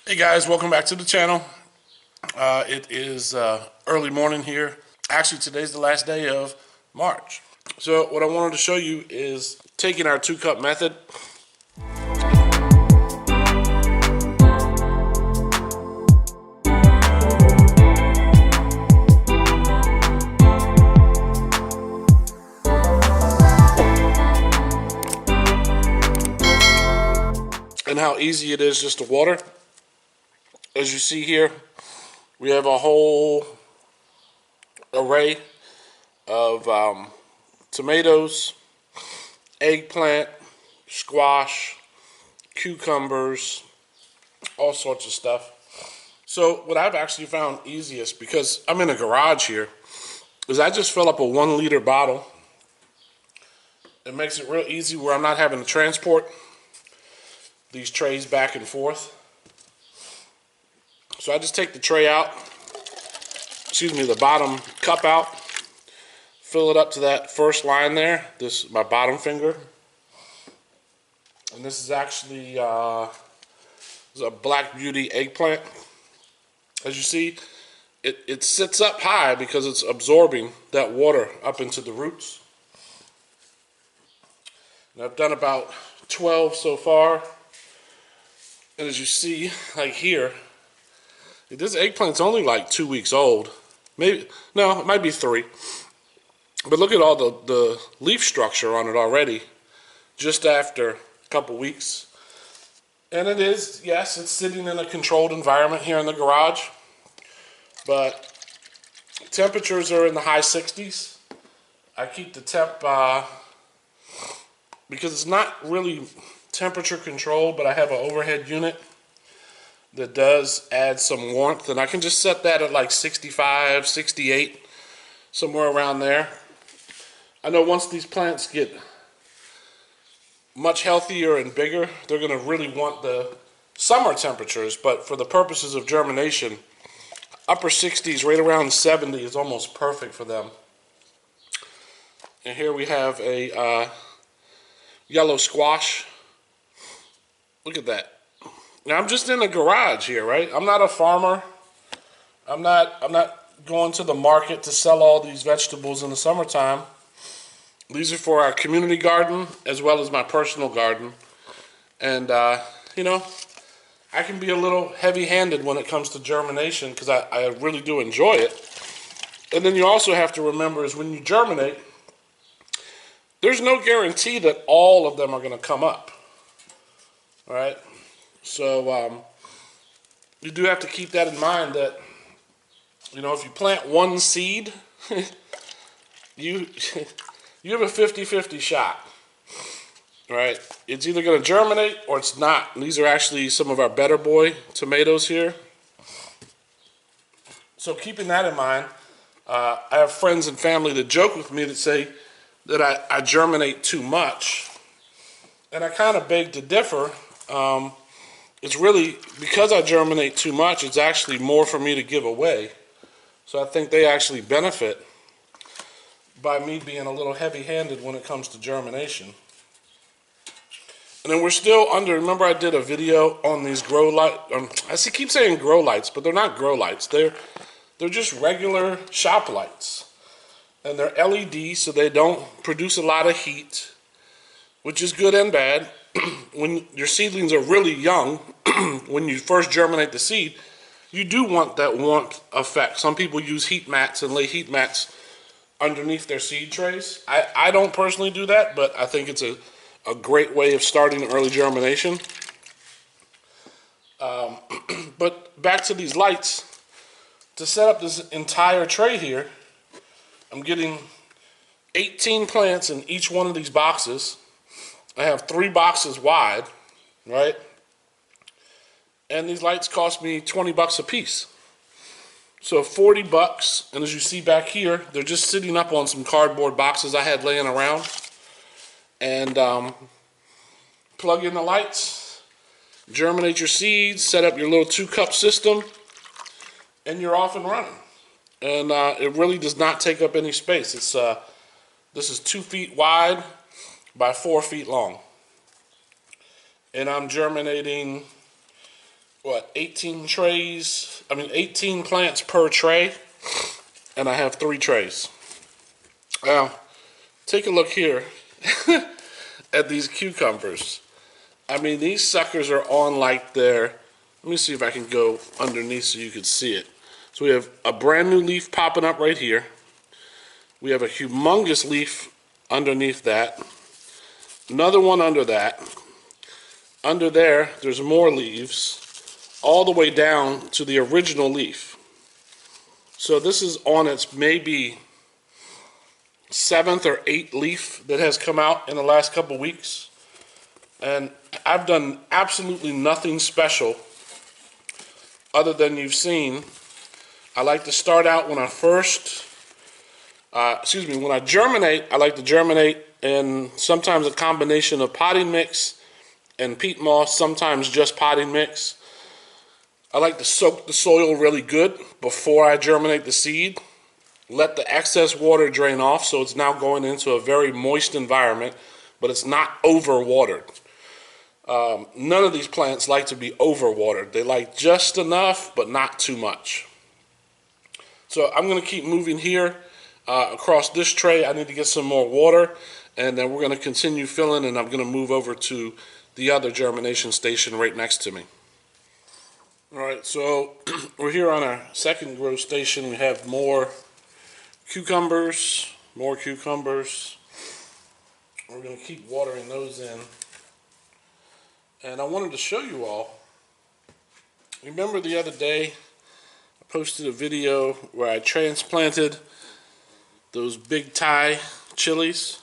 Hey guys, welcome back to the channel. It is early morning here. Actually, today's the last day of March. So what I wanted to show you is taking our 2-cup method and how easy it is just to water. As you see here, we have a whole array of tomatoes, eggplant, squash, cucumbers, all sorts of stuff. So what I've actually found easiest, because I'm in a garage here, is I just fill up a 1-liter bottle. It makes it real easy where I'm not having to transport these trays back and forth. So I just take the tray out, the bottom cup out, fill it up to that first line there. This is my bottom finger. And this is actually this is a Black Beauty eggplant. As you see, it sits up high because it's absorbing that water up into the roots. And I've done about 12 so far. And as you see, like here, this eggplant's only like 2 weeks old. Maybe, no, it might be 3. But look at all the leaf structure on it already, just after a couple weeks. And it is, yes, it's sitting in a controlled environment here in the garage. But temperatures are in the high 60s. I keep the temp, because it's not really temperature controlled, but I have an overhead unit that does add some warmth, and I can just set that at like 65, 68, somewhere around there. I know once these plants get much healthier and bigger, they're going to really want the summer temperatures, but for the purposes of germination, upper 60s, right around 70 is almost perfect for them. And here we have a yellow squash. Look at that. Now I'm just in a garage here, right? I'm not a farmer. I'm not going to the market to sell all these vegetables in the summertime. These are for our community garden as well as my personal garden. And you know, I can be a little heavy-handed when it comes to germination because I really do enjoy it. And then you also have to remember is when you germinate, there's no guarantee that all of them are going to come up. All right? So you do have to keep that in mind that, you know, if you plant one seed, you have a 50-50 shot. All right? It's either going to germinate or it's not. And these are actually some of our Better Boy tomatoes here. So keeping that in mind, I have friends and family that joke with me that say that I germinate too much. And I kind of beg to differ. It's really, because I germinate too much, it's actually more for me to give away. So I think they actually benefit by me being a little heavy-handed when it comes to germination. And then we're still under, remember I did a video on these grow light, keep saying grow lights, but they're not grow lights. They're just regular shop lights. And they're LED, so they don't produce a lot of heat, which is good and bad. When your seedlings are really young, when you first germinate the seed, you do want that warmth effect. Some people use heat mats and lay heat mats underneath their seed trays. I don't personally do that, but I think it's a great way of starting early germination. But back to these lights, to set up this entire tray here, I'm getting 18 plants in each one of these boxes. I have 3 boxes wide, right? And these lights cost me 20 bucks a piece. So 40 bucks, and as you see back here, they're just sitting up on some cardboard boxes I had laying around. And plug in the lights, germinate your seeds, set up your little 2-cup system, and you're off and running. And it really does not take up any space. This is 2 feet wide by 4 feet long. And I'm germinating what, 18 trays, 18 plants per tray, and I have 3 trays. Now, take a look here at these cucumbers. I mean, these suckers are on like their, let me see if I can go underneath so you can see it. So we have a brand new leaf popping up right here. We have a humongous leaf underneath that. Another one under that. Under there, there's more leaves, all the way down to the original leaf. So this is on its maybe 7th or 8th leaf that has come out in the last couple weeks. And I've done absolutely nothing special other than you've seen. I like to start out when I first, when I germinate, I like to germinate in sometimes a combination of potting mix and peat moss, sometimes just potting mix. I like to soak the soil really good before I germinate the seed. Let the excess water drain off so it's now going into a very moist environment, but it's not overwatered. None of these plants like to be overwatered. They like just enough, but not too much. So I'm going to keep moving here across this tray. I need to get some more water, and then we're going to continue filling, and I'm going to move over to the other germination station right next to me. All right, so we're here on our second grow station. We have more cucumbers. We're going to keep watering those in. And I wanted to show you all. Remember the other day, I posted a video where I transplanted those big Thai chilies?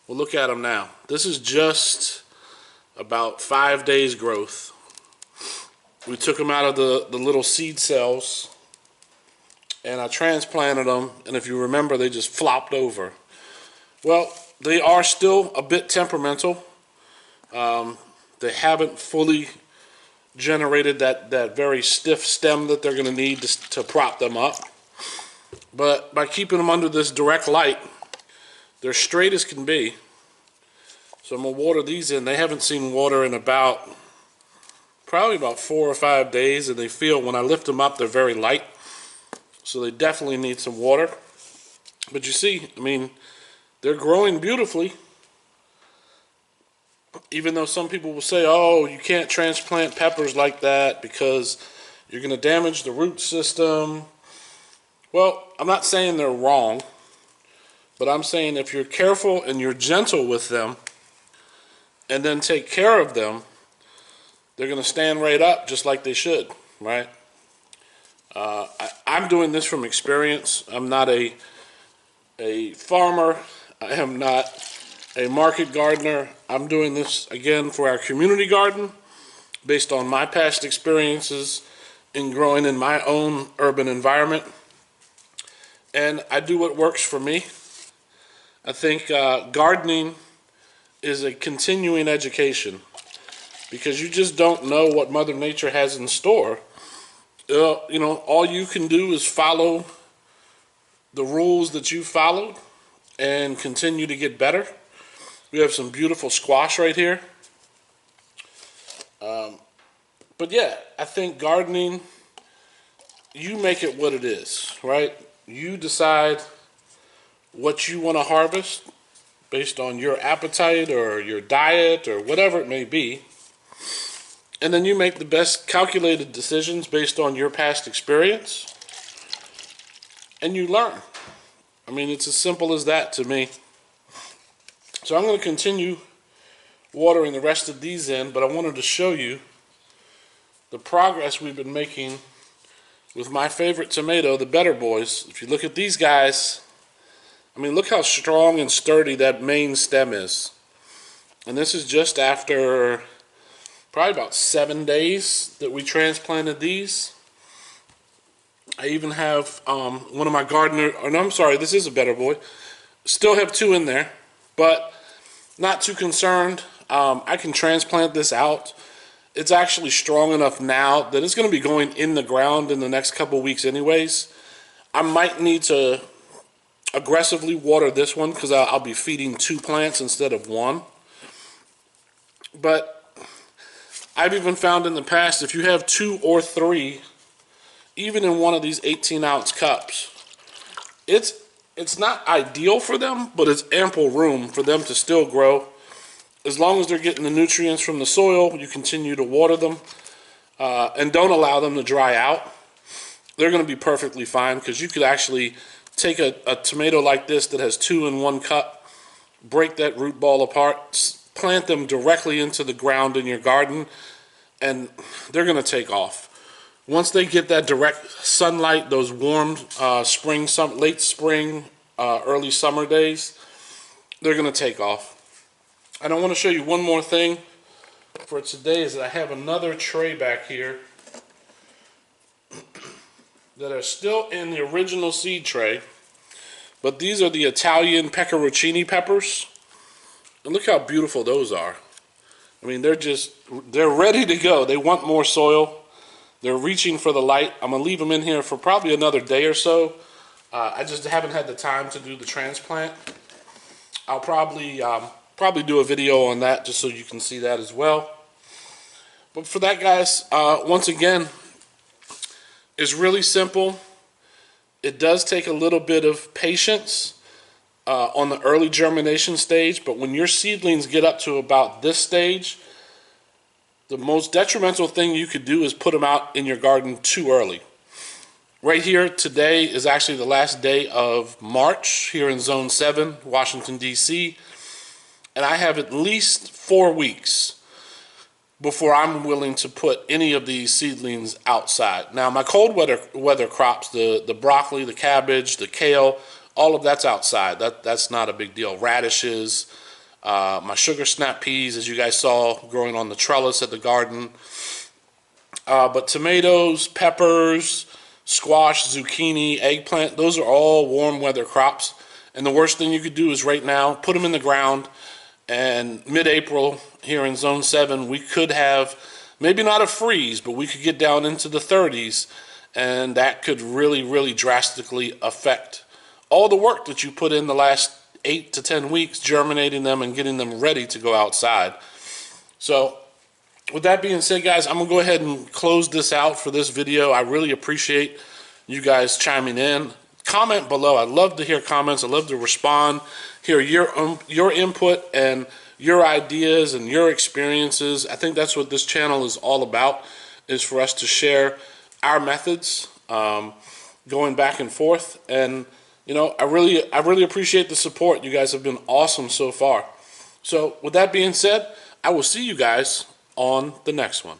Well, look at them now. This is just about 5 days growth. We took them out of the little seed cells, and I transplanted them, and if you remember, they just flopped over. Well, they are still a bit temperamental. They haven't fully generated that very stiff stem that they're going to need to prop them up. But by keeping them under this direct light, they're straight as can be. So I'm going to water these in. They haven't seen water in probably about 4 or 5 days, and they feel when I lift them up, they're very light. So they definitely need some water. But you see, I mean, they're growing beautifully. Even though some people will say, oh, you can't transplant peppers like that because you're going to damage the root system. Well, I'm not saying they're wrong, but I'm saying if you're careful and you're gentle with them and then take care of them, they're going to stand right up just like they should, right? I'm doing this from experience. I'm not a farmer. I am not a market gardener. I'm doing this, again, for our community garden based on my past experiences in growing in my own urban environment. And I do what works for me. I think gardening is a continuing education because you just don't know what Mother Nature has in store. You know, all you can do is follow the rules that you followed and continue to get better. We have some beautiful squash right here. But yeah, I think gardening, you make it what it is, right? You decide what you want to harvest based on your appetite or your diet or whatever it may be. And then you make the best calculated decisions based on your past experience. And you learn. I mean, it's as simple as that to me. So I'm going to continue watering the rest of these in, but I wanted to show you the progress we've been making with my favorite tomato, the Better Boys. If you look at these guys, I mean, look how strong and sturdy that main stem is. And this is just after probably about 7 days that we transplanted these. I even have one of my gardener, oh no, I'm sorry, this is a Better Boy. Still have 2 in there, but not too concerned. I can transplant this out. It's actually strong enough now that it's going to be going in the ground in the next couple weeks anyways. I might need to aggressively water this one because I'll be feeding 2 plants instead of 1. But I've even found in the past, if you have 2 or 3, even in one of these 18-ounce cups, it's not ideal for them, but it's ample room for them to still grow. As long as they're getting the nutrients from the soil, you continue to water them, and don't allow them to dry out. They're going to be perfectly fine, because you could actually take a tomato like this that has 2 in 1 cup, break that root ball apart, plant them directly into the ground in your garden, and they're going to take off. Once they get that direct sunlight, those warm late spring, early summer days, they're going to take off. And I want to show you one more thing for today, is that I have another tray back here that are still in the original seed tray, but these are the Italian peperoncini peppers, and look how beautiful those are. I mean, they're ready to go. They want more soil. They're reaching for the light. I'm gonna leave them in here for probably another day or so. I just haven't had the time to do the transplant. I'll probably do a video on that just so you can see that as well. But for that, guys, once again, it's really simple. It does take a little bit of patience on the early germination stage, but when your seedlings get up to about this stage, the most detrimental thing you could do is put them out in your garden too early. Right here today is actually the last day of March here in Zone 7, Washington, D.C., and I have at least 4 weeks before I'm willing to put any of these seedlings outside. Now, my cold weather crops, the broccoli, the cabbage, the kale, all of that's outside. That's not a big deal. Radishes, my sugar snap peas, as you guys saw, growing on the trellis at the garden. But tomatoes, peppers, squash, zucchini, eggplant, those are all warm weather crops. And the worst thing you could do is right now, put them in the ground, and mid-April here in Zone 7, we could have maybe not a freeze, but we could get down into the 30s, and that could really, really drastically affect all the work that you put in the last 8 to 10 weeks germinating them and getting them ready to go outside. So with that being said, guys, I'm gonna go ahead and close this out for this video. I really appreciate you guys chiming in. Comment below. I love to hear comments. I love to respond, hear your input and your ideas and your experiences. I think that's what this channel is all about, is for us to share our methods, going back and forth. And you know, I really appreciate the support. You guys have been awesome so far. So with that being said, I will see you guys on the next one.